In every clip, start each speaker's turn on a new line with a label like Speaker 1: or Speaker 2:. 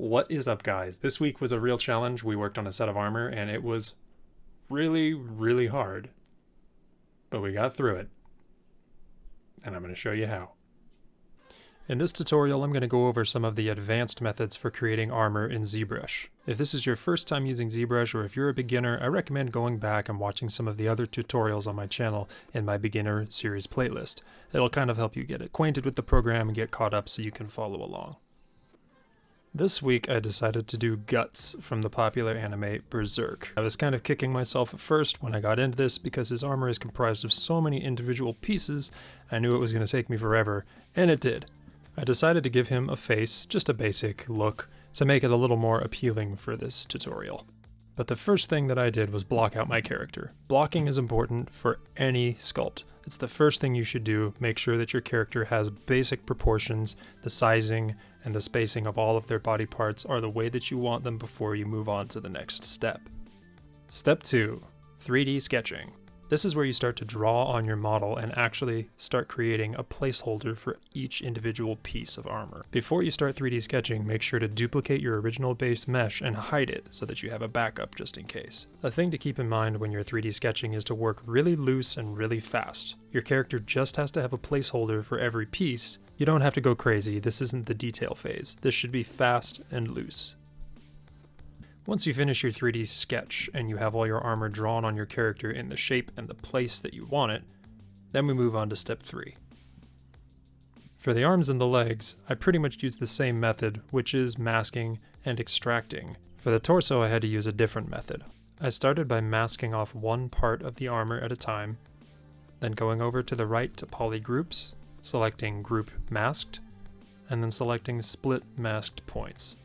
Speaker 1: What is up, guys? This week was a real challenge. We worked on a set of armor and it was really hard, but we got through it, and I'm going to show you how. In this tutorial, I'm going to go over some of the advanced methods for creating armor in Zbrush. If this is your first time using Zbrush, or if you're a beginner, I recommend going back and watching some of the other tutorials on my channel in my beginner series playlist. It'll kind of help you get acquainted with the program and get caught up so you can follow along. This week I decided to do Gatz from the popular anime Berserk. I was kind of kicking myself at first when I got into this because his armor is comprised of so many individual pieces. I knew it was going to take me forever, and it did. I decided to give him a face, just a basic look, to make it a little more appealing for this tutorial. But the first thing that I did was block out my character. Blocking is important for any sculpt. It's the first thing you should do. Make sure that your character has basic proportions, the sizing and the spacing of all of their body parts are the way that you want them before you move on to the next step. Step 2, 3D sketching. This is where you start to draw on your model and actually start creating a placeholder for each individual piece of armor. Before you start 3D sketching, make sure to duplicate your original base mesh and hide it so that you have a backup just in case. A thing to keep in mind when you're 3D sketching is to work really loose and really fast. Your character just has to have a placeholder for every piece. You don't have to go crazy, this isn't the detail phase. This should be fast and loose. Once you finish your 3D sketch and you have all your armor drawn on your character in the shape and the place that you want it, then we move on to step 3. For the arms and the legs, I pretty much use the same method, which is masking and extracting. For the torso, I had to use a different method. I started by masking off one part of the armor at a time, then going over to the right to poly groups, selecting group masked, and then selecting split masked points.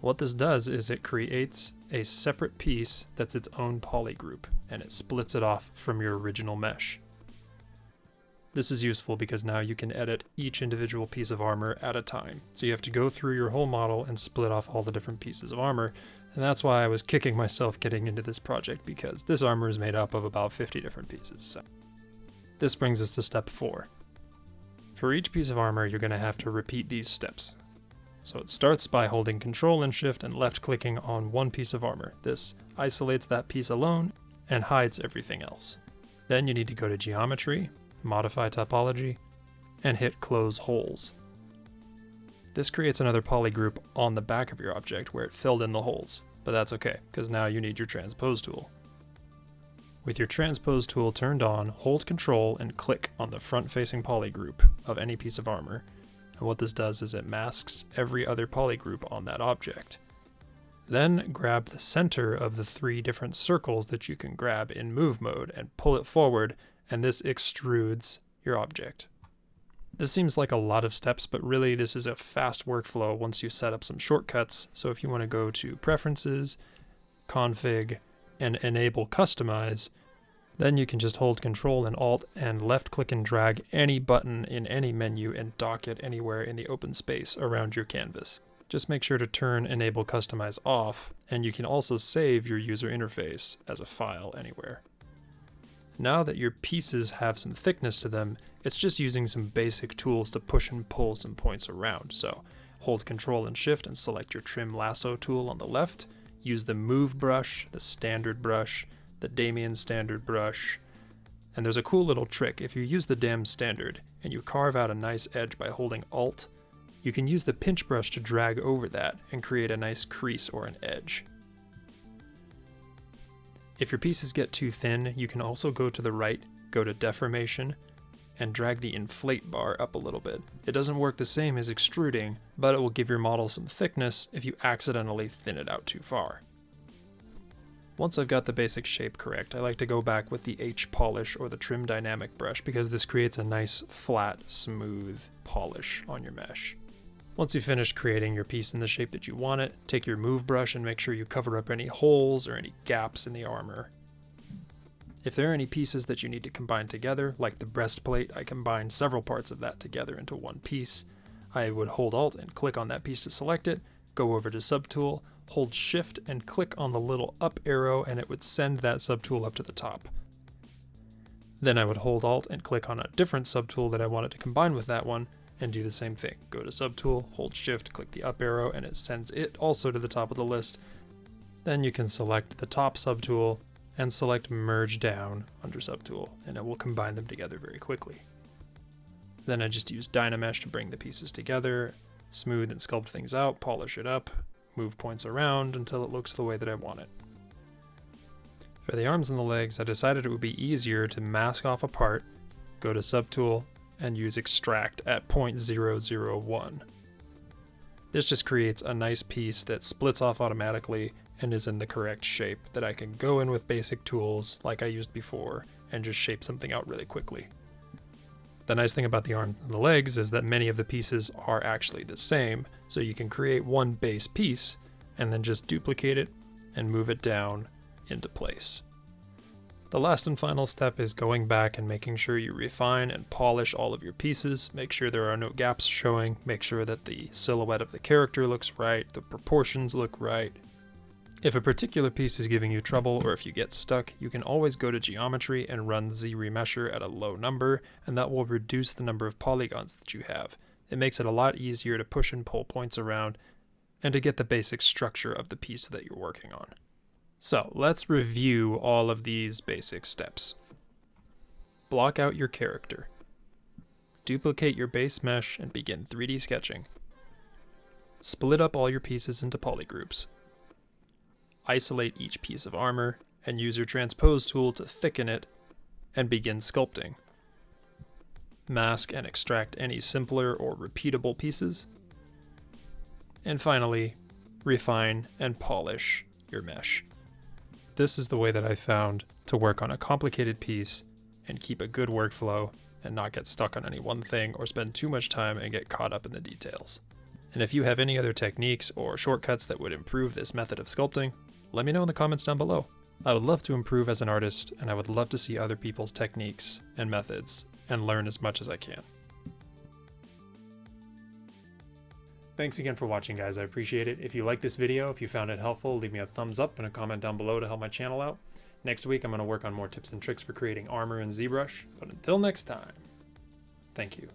Speaker 1: What this does is it creates a separate piece that's its own poly group, and it splits it off from your original mesh. This is useful because now you can edit each individual piece of armor at a time. So you have to go through your whole model and split off all the different pieces of armor, and that's why I was kicking myself getting into this project, because this armor is made up of about 50 different pieces. So this brings us to step 4. For each piece of armor, you're going to have to repeat these steps. So it starts by holding Control and Shift and left clicking on one piece of armor. This isolates that piece alone and hides everything else. Then you need to go to Geometry, Modify Topology, and hit Close Holes. This creates another poly group on the back of your object where it filled in the holes, but that's okay, because now you need your Transpose tool. With your Transpose tool turned on, hold Control and click on the front-facing poly group of any piece of armor. And what this does is it masks every other poly group on that object. Then grab the center of the 3 different circles that you can grab in move mode and pull it forward, and this extrudes your object. This seems like a lot of steps, but really this is a fast workflow once you set up some shortcuts. So if you want to go to Preferences, Config, and Enable Customize, then you can just hold Control and Alt and left click and drag any button in any menu and dock it anywhere in the open space around your canvas. Just make sure to turn Enable Customize off, and you can also save your user interface as a file anywhere. Now that your pieces have some thickness to them, it's just using some basic tools to push and pull some points around. So hold Control and Shift and select your Trim Lasso tool on the left, use the Move brush, the Standard brush, the Damien Standard brush, and there's a cool little trick. If you use the Dam Standard and you carve out a nice edge by holding Alt, you can use the pinch brush to drag over that and create a nice crease or an edge. If your pieces get too thin, you can also go to the right, go to Deformation, and drag the Inflate bar up a little bit. It doesn't work the same as extruding, but it will give your model some thickness if you accidentally thin it out too far. Once I've got the basic shape correct, I like to go back with the H polish or the Trim Dynamic brush because this creates a nice, flat, smooth polish on your mesh. Once you've finished creating your piece in the shape that you want it, take your Move brush and make sure you cover up any holes or any gaps in the armor. If there are any pieces that you need to combine together, like the breastplate, I combined several parts of that together into one piece. I would hold Alt and click on that piece to select it, go over to Subtool, hold Shift and click on the little up arrow, and it would send that subtool up to the top. Then I would hold Alt and click on a different subtool that I wanted to combine with that one, and do the same thing. Go to Subtool, hold Shift, click the up arrow, and it sends it also to the top of the list. Then you can select the top subtool and select Merge Down under Subtool, and it will combine them together very quickly. Then I just use Dynamesh to bring the pieces together, smooth and sculpt things out, polish it up, move points around until it looks the way that I want it. For the arms and the legs, I decided it would be easier to mask off a part, go to Subtool, and use Extract at 0.001. This just creates a nice piece that splits off automatically and is in the correct shape that I can go in with basic tools like I used before and just shape something out really quickly. The nice thing about the arms and the legs is that many of the pieces are actually the same, so you can create one base piece and then just duplicate it and move it down into place. The last and final step is going back and making sure you refine and polish all of your pieces, make sure there are no gaps showing, make sure that the silhouette of the character looks right, the proportions look right. If a particular piece is giving you trouble or if you get stuck, you can always go to geometry and run ZRemesher at a low number, and that will reduce the number of polygons that you have. It makes it a lot easier to push and pull points around and to get the basic structure of the piece that you're working on. So let's review all of these basic steps. Block out your character. Duplicate your base mesh and begin 3D sketching. Split up all your pieces into polygroups. Isolate each piece of armor and use your transpose tool to thicken it and begin sculpting. Mask and extract any simpler or repeatable pieces. And finally, refine and polish your mesh. This is the way that I found to work on a complicated piece and keep a good workflow and not get stuck on any one thing or spend too much time and get caught up in the details. And if you have any other techniques or shortcuts that would improve this method of sculpting, let me know in the comments down below. I would love to improve as an artist, and I would love to see other people's techniques and methods and learn as much as I can. Thanks again for watching, guys. I appreciate it. If you like this video, if you found it helpful, leave me a thumbs up and a comment down below to help my channel out. Next week, I'm going to work on more tips and tricks for creating armor in Zbrush. But until next time, thank you.